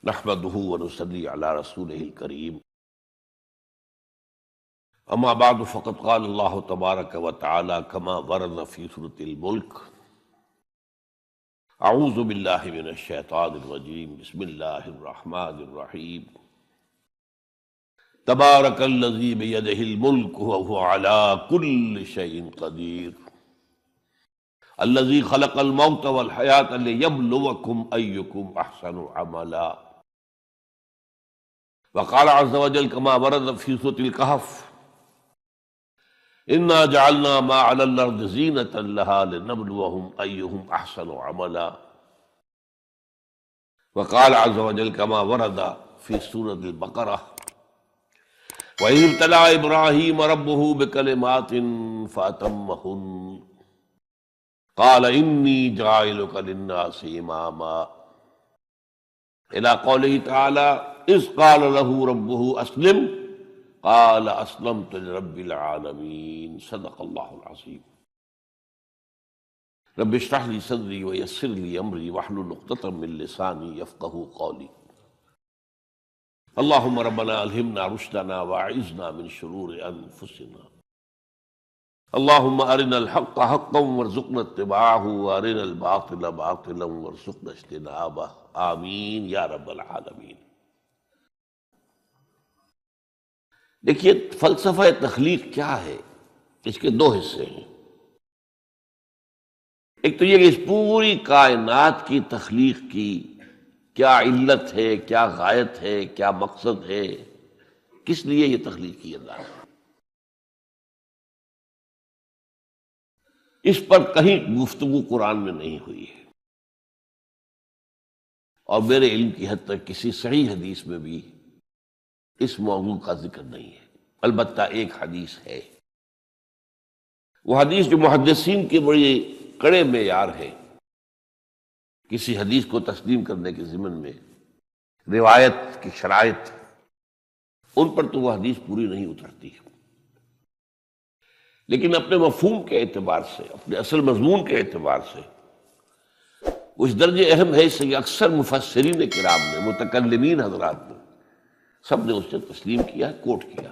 نحمده ونصلي على رسوله الكريم اما بعد فقد قال الله تبارك وتعالى كما ورد في سورة الملك اعوذ بالله من الشيطان الرجيم بسم الله الرحمن الرحيم تبارك الذي بيده الملك وهو على كل شيء قدير الذي خلق الموت والحياة ليبلوكم أيكم أحسن عملا وقال عز وجل كما ورد في سورة الكهف إنا جعلنا ما على الأرض زينة لها لنبلوهم أيهم أحسن عملا وقال عز وجل كما ورد في سورة البقرة وإذ ابتلى إبراهيم ربه بكلمات فأتمهن قال إني جاعلك للناس إماما إلى قوله تعالى إذ قال له ربه أسلم قال أسلمت لرب العالمين صدق الله العظيم رب اشرح لي صدري ويسر لي أمري واحلل عقدة من لساني يفقهوا قولي اللهم ربنا ألهمنا رشدنا وأعذنا من شرور أنفسنا اللهم أرنا الحق حقا وارزقنا اتباعه وأرنا الباطل باطلا وارزقنا اجتنابه آمین یا رب العالمین۔ دیکھیے فلسفہ تخلیق کیا ہے، اس کے دو حصے ہیں۔ ایک تو یہ کہ اس پوری کائنات کی تخلیق کی کیا علت ہے، کیا غایت ہے، کیا مقصد ہے، کس لیے یہ تخلیق کی اللہ نے، اس پر کہیں گفتگو قرآن میں نہیں ہوئی ہے، اور میرے علم کی حد تک کسی صحیح حدیث میں بھی اس موضوع کا ذکر نہیں ہے۔ البتہ ایک حدیث ہے، وہ حدیث جو محدثین کے بڑے کڑے معیار ہے کسی حدیث کو تسلیم کرنے کے ضمن میں، روایت کی شرائط، ان پر تو وہ حدیث پوری نہیں اترتی، لیکن اپنے مفہوم کے اعتبار سے، اپنے اصل مضمون کے اعتبار سے وہ اس درجے اہم ہے کہ اکثر مفسرین کرام نے، متکلمین حضرات نے، سب نے اس سے تسلیم کیا، کوٹ کیا۔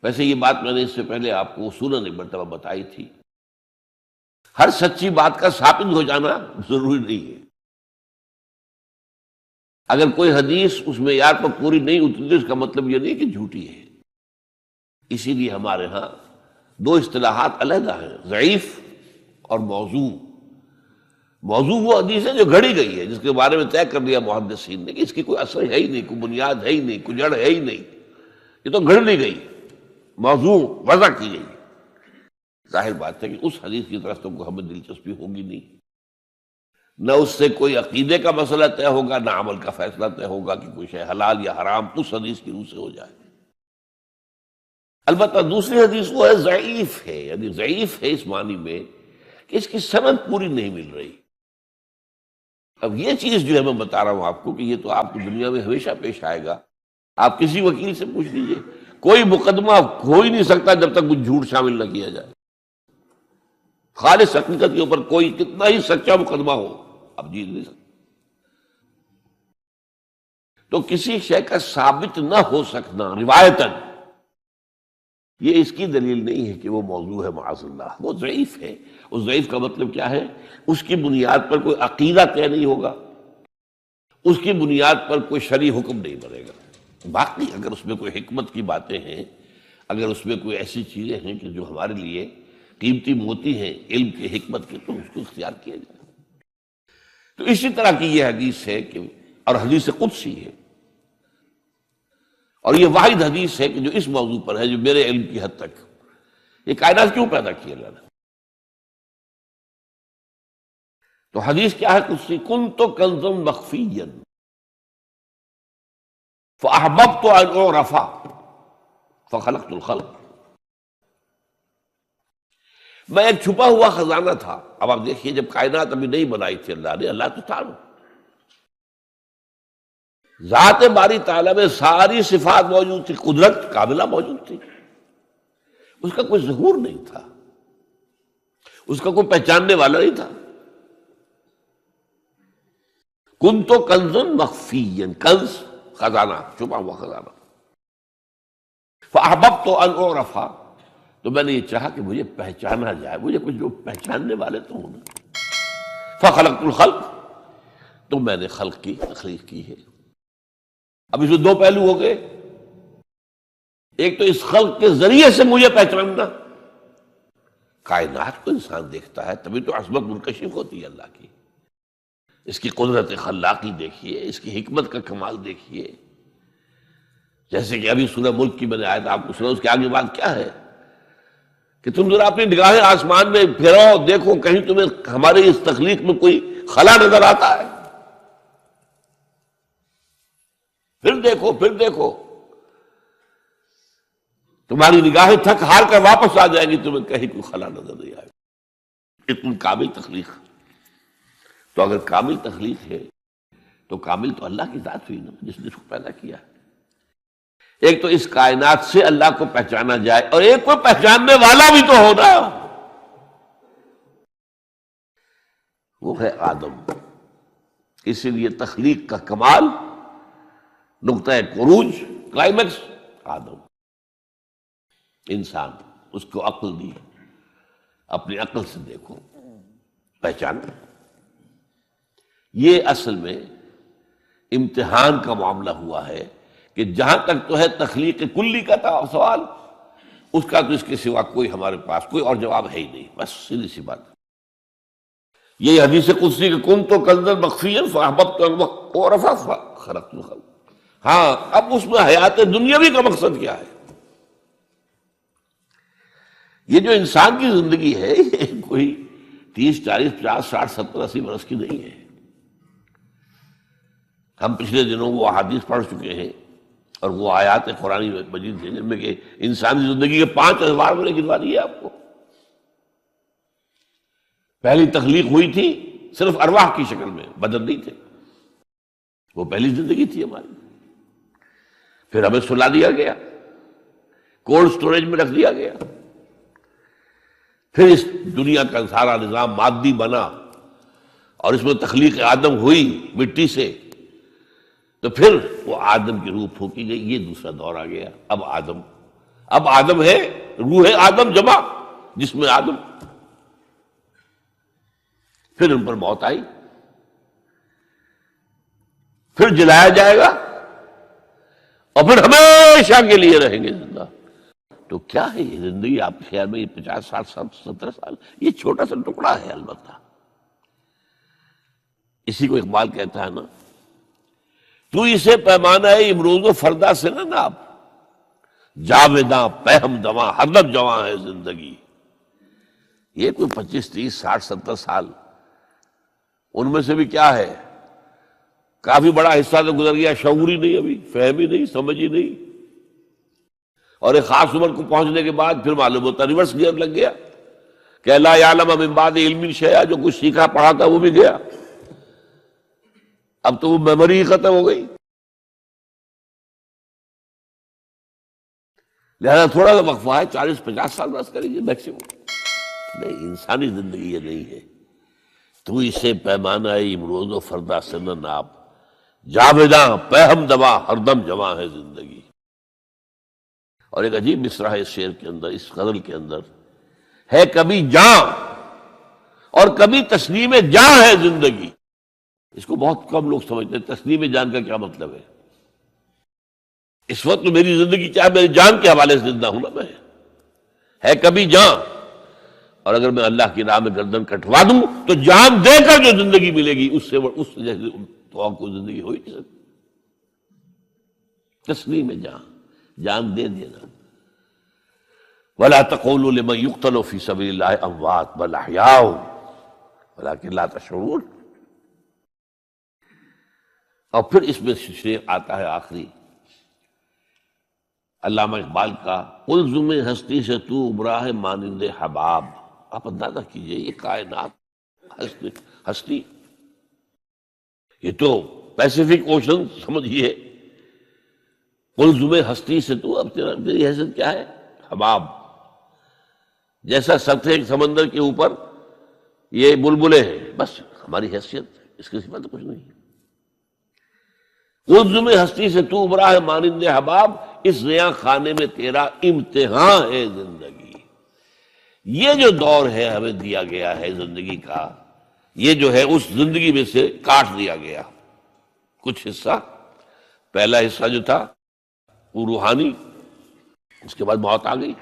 ویسے یہ بات میں نے اس سے پہلے آپ کو اصولاً ایک مرتبہ بتائی تھی، ہر سچی بات کا ثابت ہو جانا ضروری نہیں ہے۔ اگر کوئی حدیث اس معیار پر پوری نہیں اتری تو اس کا مطلب یہ نہیں کہ جھوٹی ہے۔ اسی لیے ہمارے ہاں دو اصطلاحات علیحدہ ہیں، ضعیف اور موضوع۔ موضوع وہ حدیث ہے جو گھڑی گئی ہے، جس کے بارے میں طے کر لیا محدثین نے کہ اس کی کوئی اثر ہے ہی نہیں، کوئی بنیاد ہے ہی نہیں، کوئی جڑ ہے ہی نہیں، یہ تو گھڑ لی گئی، موضوع وضع کی گئی۔ ظاہر بات ہے کہ اس حدیث کی طرف تو ہمیں دلچسپی ہوگی نہیں، نہ اس سے کوئی عقیدے کا مسئلہ طے ہوگا، نہ عمل کا فیصلہ طے ہوگا کہ کوئی شے حلال یا حرام اس حدیث کی روح سے ہو جائے۔ البتہ دوسری حدیث وہ ہے ضعیف ہے، یعنی ضعیف ہے اس معنی میں کہ اس کی سند پوری نہیں مل رہی۔ اب یہ چیز جو ہے میں بتا رہا ہوں آپ کو کہ یہ تو آپ کو دنیا میں ہمیشہ پیش آئے گا، آپ کسی وکیل سے پوچھ لیجئے، کوئی مقدمہ ہو ہی نہیں سکتا جب تک کچھ جھوٹ شامل نہ کیا جائے۔ خالص حقیقت کے اوپر کوئی کتنا ہی سچا مقدمہ ہو، آپ جیت نہیں سکتے۔ تو کسی شے کا ثابت نہ ہو سکنا روایتاً، یہ اس کی دلیل نہیں ہے کہ وہ موضوع ہے، معاذ اللہ، وہ ضعیف ہے۔ اس ضعیف کا مطلب کیا ہے؟ اس کی بنیاد پر کوئی عقیدہ طے نہیں ہوگا، اس کی بنیاد پر کوئی شرعی حکم نہیں بنے گا۔ باقی اگر اس میں کوئی حکمت کی باتیں ہیں، اگر اس میں کوئی ایسی چیزیں ہیں کہ جو ہمارے لیے قیمتی موتی ہیں علم کے، حکمت کے، تو اس کو اختیار کیا جائے۔ تو اسی طرح کی یہ حدیث ہے کہ، اور حدیث قدسی ہے، اور یہ واحد حدیث ہے کہ جو اس موضوع پر ہے، جو میرے علم کی حد تک یہ کائنات کیوں پیدا کی اللہ نے۔ تو حدیث کیا ہے قدسی؟ کنت کنزا مخفیا فاحببت ان اعرف فخلقت الخلق۔ میں ایک چھپا ہوا خزانہ تھا۔ اب آپ دیکھیے، جب کائنات ابھی نہیں بنائی تھی اللہ نے، اللہ تو تھا، ذات باری تعالیٰ میں ساری صفات موجود تھی، قدرت کاملہ موجود تھی، اس کا کوئی ظہور نہیں تھا، اس کا کوئی پہچاننے والا نہیں تھا۔ کنت کنزا مخفیا، کنز خزانہ، چھپا ہوا خزانہ، فاحببت ان اعرف، تو میں نے یہ چاہا کہ مجھے پہچانا جائے، مجھے کچھ لوگ پہچاننے والے تو ہوں نا۔ فخلقت الخلق، تو میں نے خلق کی تخلیق کی ہے۔ اب اس میں دو پہلو ہو گئے، ایک تو اس خلق کے ذریعے سے مجھے پہچاننا، کائنات کو انسان دیکھتا ہے تبھی تو عصمت منکشف ہوتی ہے اللہ کی، اس کی قدرت خلاقی دیکھیے، اس کی حکمت کا کمال دیکھیے۔ جیسے کہ ابھی سورہ ملک کی میں نے آیت آپ کو سنا، اس کے آگے بات کیا ہے کہ تم ذرا اپنی نگاہیں آسمان میں پھیراؤ، دیکھو کہیں تمہیں ہمارے اس تخلیق میں کوئی خلا نظر آتا ہے؟ پھر دیکھو، پھر دیکھو، تمہاری نگاہیں تھک ہار کر واپس آ جائیں گی، تمہیں کہیں کوئی خلا نظر نہیں آئے گی۔ اتنی کامل تخلیق۔ تو اگر کامل تخلیق ہے تو کامل تو اللہ کی ذات ہوئی نا، جس نے اس کو پیدا کیا ہے۔ ایک تو اس کائنات سے اللہ کو پہچانا جائے، اور ایک کو پہچاننے والا بھی تو ہونا، وہ ہے آدم۔ اسی لیے تخلیق کا کمال، نقطہ عروج، کلائمیکس آدم، انسان، اس کو عقل دی، اپنی عقل سے دیکھو، پہچانا۔ یہ اصل میں امتحان کا معاملہ ہوا ہے کہ جہاں تک تو ہے تخلیق کلی کا تھا سوال، اس کا تو اس کے سوا کوئی ہمارے پاس کوئی اور جواب ہے ہی نہیں، بس سیدھی سی بات۔ یہ حدیث قدسی کہ کنت کنزا مخفیا فاحببت ان اعرف فخلقت الخلق۔ ہاں، اب اس میں حیات دنیاوی کا مقصد کیا ہے؟ یہ جو انسان کی زندگی ہے یہ کوئی 30 40 50 60 70 80 برس کی نہیں ہے۔ ہم پچھلے دنوں وہ احادیث پڑھ چکے ہیں اور وہ آیات قرآن مجید ہیں جن میں کہ انسانی زندگی کے 5 ادوار میں نے گنوا دیے آپ کو۔ پہلی تخلیق ہوئی تھی صرف ارواح کی شکل میں، بدن نہیں تھے، وہ پہلی زندگی تھی ہماری۔ پھر ہمیں سلا دیا گیا، کولڈ سٹوریج میں رکھ دیا گیا، پھر اس دنیا کا سارا نظام مادی بنا اور اس میں تخلیق آدم ہوئی مٹی سے، تو پھر وہ آدم کی روح پھونکی گئی، یہ دوسرا دور آ گیا۔ اب آدم ہے، روح آدم جمع جس میں آدم، پھر ان پر موت آئی، پھر جلایا جائے گا اور پھر ہمیشہ کے لیے رہیں گے زندہ۔ تو کیا ہے یہ زندگی آپ کے خیال میں؟ یہ 50 60 70 سال یہ چھوٹا سا ٹکڑا ہے البتہ۔ اسی کو اقبال کہتا ہے نا، تو اسے پیمانہ امروز و فردا سے نہ ناپ، جاویداں پہم دواں ہردم جواں ہے زندگی۔ یہ کوئی 25 30 60 70 سال، ان میں سے بھی کیا ہے، کافی بڑا حصہ تو گزر گیا، شعور ہی نہیں، ابھی فہم ہی نہیں، سمجھ ہی نہیں، اور ایک خاص عمر کو پہنچنے کے بعد پھر معلوم ہوتا ریورس گیئر لگ گیا کہ لا یعلم من بعد علم شیئا، جو کچھ سیکھا پڑھا تھا وہ بھی گیا، اب تو وہ میموری ہی ختم ہو گئی۔ لہذا تھوڑا سا وقفہ ہے، 40 50 سال بس کریے میکسیمم۔ نہیں، انسانی زندگی یہ نہیں ہے۔ تو اسے پیمانہ امروز و فردا سے نہ ناپ، جاویداں پہم دواں ہردم جواں ہے زندگی۔ اور ایک عجیب مصرع ہے اس شعر کے اندر، اس غزل کے اندر ہے، کبھی جاں اور کبھی تسلیم جاں ہے زندگی۔ اس کو بہت کم لوگ سمجھتے ہیں، تسلیم جان کا کیا مطلب ہے؟ اس وقت تو میری زندگی چاہے میری جان کے حوالے سے زندہ ہوں نا، میں ہے کبھی جاں، اور اگر میں اللہ کی راہ میں گردن کٹوا دوں تو جان دے کر جو زندگی ملے گی اس سے جیسے تو آپ کو زندگی ہو ہی نہیں سکتی۔ تسلیم جاں، جان دے دینا۔ وَلَا تَقُولُوا لِمَن يُقْتَلُ فِي سَبِيلِ اللَّهِ أَمْوَاتٌ بَلْ أَحْيَاءٌ وَلَٰكِن لَا تَشْعُرُونَ۔ اور پھر اس میں شعر آتا ہے آخری علامہ اقبال کا، الزم ہستی سے تو ابراہ مانند حباب۔ آپ اندازہ کیجئے، یہ کائنات ہستی، یہ تو پیسیفک اوشن سمجھیے، الزم ہستی سے تو، اب تیری حیثیت کیا ہے؟ حباب، جیسا سطح سمندر کے اوپر یہ بلبلے ہیں، بس ہماری حیثیت اس کے سوا تو کچھ نہیں۔ عظم ہستی سے تو ابھرا ہے مانند حباب، اس نیا خانے میں تیرا امتحان ہے زندگی۔ یہ جو دور ہے ہمیں دیا گیا ہے زندگی کا، یہ جو ہے اس زندگی میں سے کاٹ دیا گیا کچھ حصہ۔ پہلا حصہ جو تھا وہ روحانی، اس کے بعد موت آ گئی،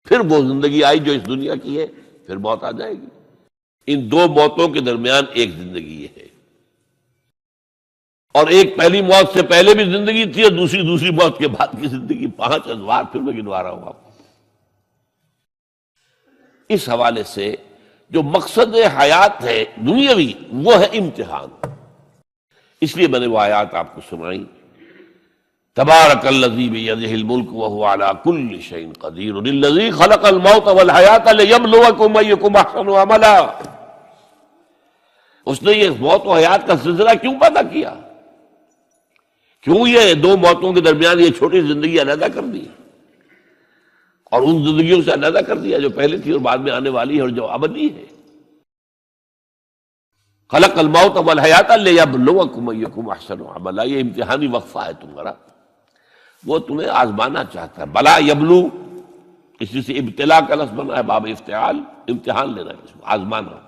پھر وہ زندگی آئی جو اس دنیا کی ہے، پھر موت آ جائے گی۔ ان دو موتوں کے درمیان ایک زندگی یہ ہے، اور ایک پہلی موت سے پہلے بھی زندگی تھی، اور دوسری موت کے بعد کی زندگی، 5 ادوار پھر میں گنوا رہا ہوں آپ کو۔ اس حوالے سے جو مقصد حیات ہے دنیاوی، وہ ہے امتحان۔ اس لیے میں نے وہ آیات آپ کو سنائی، تبارک الذی بیدہ الملک وہو علی کل شیء قدیر الذی خلق الموت والحیاۃ لیبلوکم ایکم احسن عملا۔ اس نے یہ موت و حیات کا سلسلہ کیوں پیدا کیا؟ کیوں یہ دو موتوں کے درمیان یہ چھوٹی زندگی علیحدہ کر دی اور ان زندگیوں سے علیحدہ کر دیا جو پہلے تھی اور بعد میں آنے والی ہے اور جو ابدی ہے؟ خلق الموت والحیاۃ لیبلوکم ایکم احسن عملا، یہ امتحانی وقفہ ہے تمہارا، وہ تمہیں آزمانا چاہتا ہے۔ بلا یبلو، اسی سے ابتلا کا لفظ بنا ہے، باب افتعال، امتحان لینا، اس کو آزمانا۔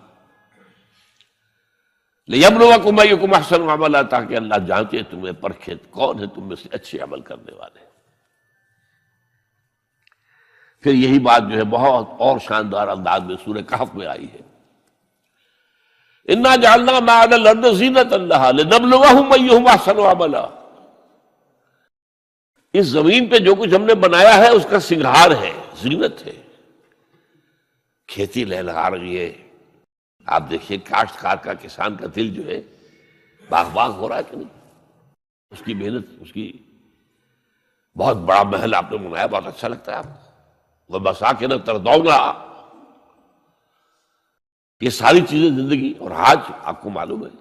لیبلوکم ایکم احسن عملا، تاکہ اللہ جانچے تمہیں، پرکھے کون ہے تم میں سے اچھے عمل کرنے والے۔ پھر یہی بات جو ہے بہت اور شاندار انداز میں سورہ کہف میں آئی ہے، انا جعلنا ما علی الارض زینۃ لہا لنبلوہم ایہم احسن عملا۔ اس زمین پہ جو کچھ ہم نے بنایا ہے اس کا سنگھار ہے، زینت ہے۔ کھیتی لہلہا رہی ہے، آپ دیکھیے کاشتکار کا، کسان کا دل جو ہے باغ ہو رہا ہے کہ نہیں؟ اس کی محنت، اس کی بہت بڑا محل آپ نے بنایا، بہت اچھا لگتا ہے آپ کو، وَمَسَاكِنَ تَرْضَوْنَهَا۔ یہ ساری چیزیں زندگی، اور آج آپ کو معلوم ہے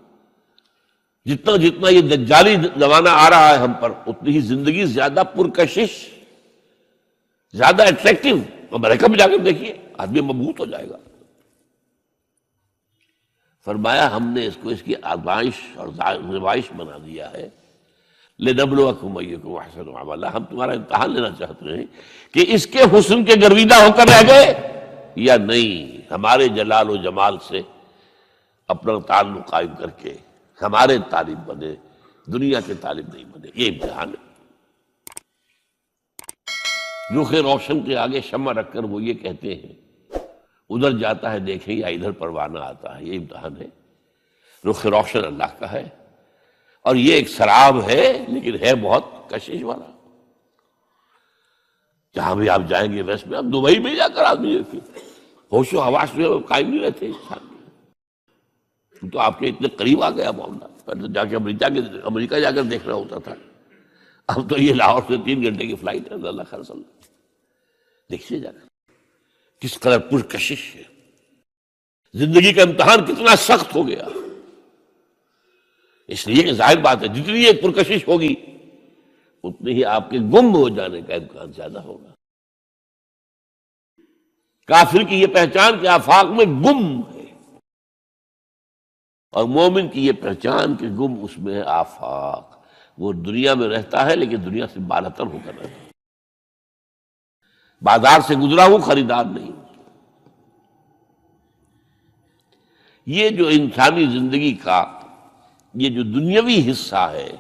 جتنا یہ دجالی زمانہ آ رہا ہے ہم پر، اتنی ہی زندگی زیادہ پرکشش، زیادہ اٹریکٹیو۔ امریکہ میں جا کر دیکھیے، آدمی مبہوت ہو جائے گا۔ فرمایا ہم نے اس کو، اس کی آزمائش اور زمائش بنا دیا ہے، لنبلوکم ایکم احسن عملا، ہم تمہارا امتحان لینا چاہتے ہیں کہ اس کے حسن کے گرویدہ ہو کر رہ گئے یا نہیں، ہمارے جلال و جمال سے اپنا تعلق قائم کر کے ہمارے طالب بنے، دنیا کے طالب نہیں بنے۔ یہ امتحان ہے۔ رخ روشن کے آگے شمع رکھ کر وہ یہ کہتے ہیں، ادھر جاتا ہے دیکھیں یا ادھر پروانہ آتا ہے۔ یہ امتحان ہے۔ رخ روشن اللہ کا ہے، اور یہ ایک سراب ہے، لیکن ہے بہت کشش والا۔ جہاں بھی آپ جائیں گے ویسٹ میں، آپ دبئی میں جا کر آدمی ہوش و حواس میں قائم نہیں رہتے انسان، تو آپ کے اتنے قریب آ گیا معاملہ۔ پہلے جا کے امریکہ جا کر دیکھنا ہوتا تھا، اب تو یہ لاہور سے 3 گھنٹے کی فلائٹ ہے۔ اللہ خیر صلی اللہ، دیکھیے جا کر کس قدر پرکشش ہے، زندگی کا امتحان کتنا سخت ہو گیا۔ اس لیے کہ ظاہر بات ہے جتنی یہ پرکشش ہوگی اتنی ہی آپ کے گم ہو جانے کا امکان زیادہ ہوگا۔ کافر کی یہ پہچان کہ آفاق میں گم ہے، اور مومن کی یہ پہچان کہ گم اس میں ہے آفاق۔ وہ دنیا میں رہتا ہے لیکن دنیا سے بالاتر ہو کر رہتا ہے، بازار سے گزرا ہوں، خریدار نہیں۔ یہ جو انسانی زندگی کا یہ جو دنیاوی حصہ ہے،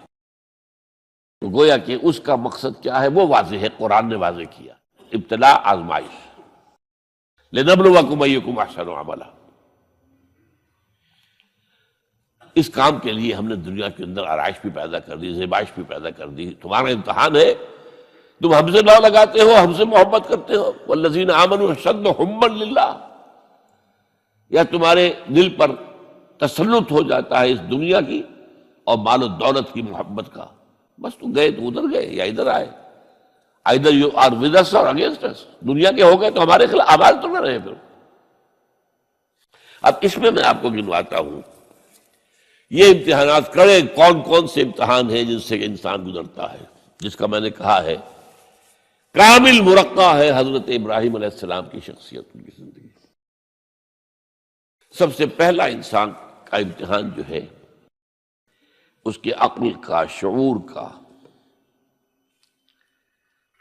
تو گویا کہ اس کا مقصد کیا ہے وہ واضح ہے، قرآن نے واضح کیا، ابتلا، آزمائش، لنبلوکم ایکم احسن عملا۔ اس کام کے لیے ہم نے دنیا کے اندر آرائش بھی پیدا کر دی، زیبائش بھی پیدا کر دی۔ تمہارا امتحان ہے، تم ہم سے لو لگاتے ہو، ہم سے محبت کرتے ہو، والذین آمنوا اشد حبا للہ، یا تمہارے دل پر تسلط ہو جاتا ہے اس دنیا کی اور مال و دولت کی محبت کا، بس تو گئے تو ادھر گئے یا ادھر آئے، either you are with us or against us۔ دنیا کے ہو گئے تو ہمارے خلاف، آواز تو نہ رہے پھر۔ اب اس میں آپ کو گنواتا ہوں یہ امتحانات کرے، کون کون سے امتحان ہیں جن سے انسان گزرتا ہے، جس کا میں نے کہا ہے کامل مرقع ہے حضرت ابراہیم علیہ السلام کی شخصیت، ان کی زندگی۔ سب سے پہلا انسان کا امتحان جو ہے اس کے عقل کا، شعور کا،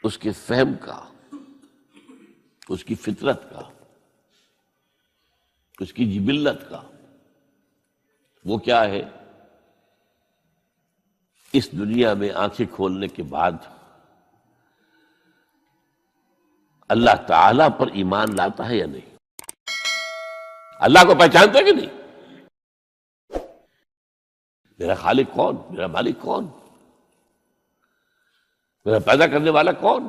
اس کے فہم کا، اس کی فطرت کا، اس کی جبلت کا، وہ کیا ہے؟ اس دنیا میں آنکھیں کھولنے کے بعد اللہ تعالی پر ایمان لاتا ہے یا نہیں؟ اللہ کو پہچانتا ہے کہ نہیں؟ میرا خالق کون؟ میرا مالک کون؟ میرا پیدا کرنے والا کون؟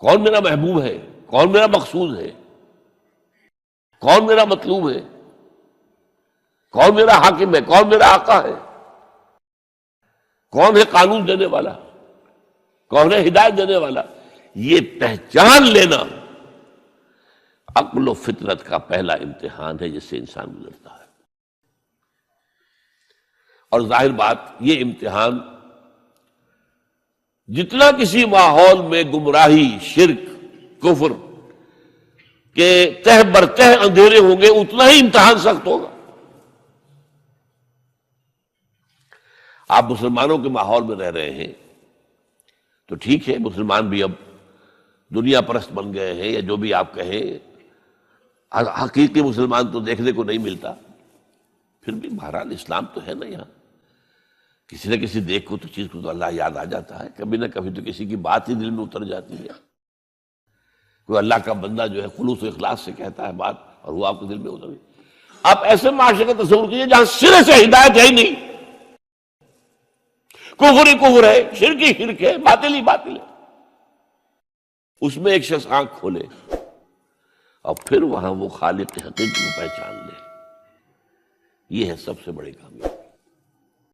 کون میرا محبوب ہے؟ کون میرا مقصود ہے؟ کون میرا مطلوب ہے؟ کون میرا حاکم ہے؟ کون میرا آقا ہے؟ کون ہے قانون دینے والا؟ کون ہے ہدایت دینے والا؟ یہ پہچان لینا عقل و فطرت کا پہلا امتحان ہے جس سے انسان گزرتا ہے۔ اور ظاہر بات، یہ امتحان جتنا کسی ماحول میں گمراہی، شرک، کفر کے تہ برتہ اندھیرے ہوں گے، اتنا ہی امتحان سخت ہوگا۔ آپ مسلمانوں کے ماحول میں رہ رہے ہیں تو ٹھیک ہے، مسلمان بھی اب دنیا پرست بن گئے ہیں، یا جو بھی آپ کہیں، حقیقی مسلمان تو دیکھنے کو نہیں ملتا، پھر بھی بہرحال اسلام تو ہے نا یہاں۔ کسی نہ کسی دیکھ کو تو چیز کو تو اللہ یاد آ جاتا ہے، کبھی نہ کبھی تو کسی کی بات ہی دل میں اتر جاتی ہے۔ کوئی اللہ کا بندہ جو ہے خلوص و اخلاص سے کہتا ہے بات، اور وہ آپ کے دل میں اتر گئی۔ آپ ایسے معاشرے کا تصور کیجیے جہاں سرے سے ہدایت ہے ہی نہیں، کفر ہی کفر ہے، شرک ہی شرک ہے، باطل ہی باطل ہے۔ اس میں ایک شخص آنکھ کھولے اور پھر وہاں وہ خالق حقیقی کو پہچان لے، یہ ہے سب سے بڑی کامیابی۔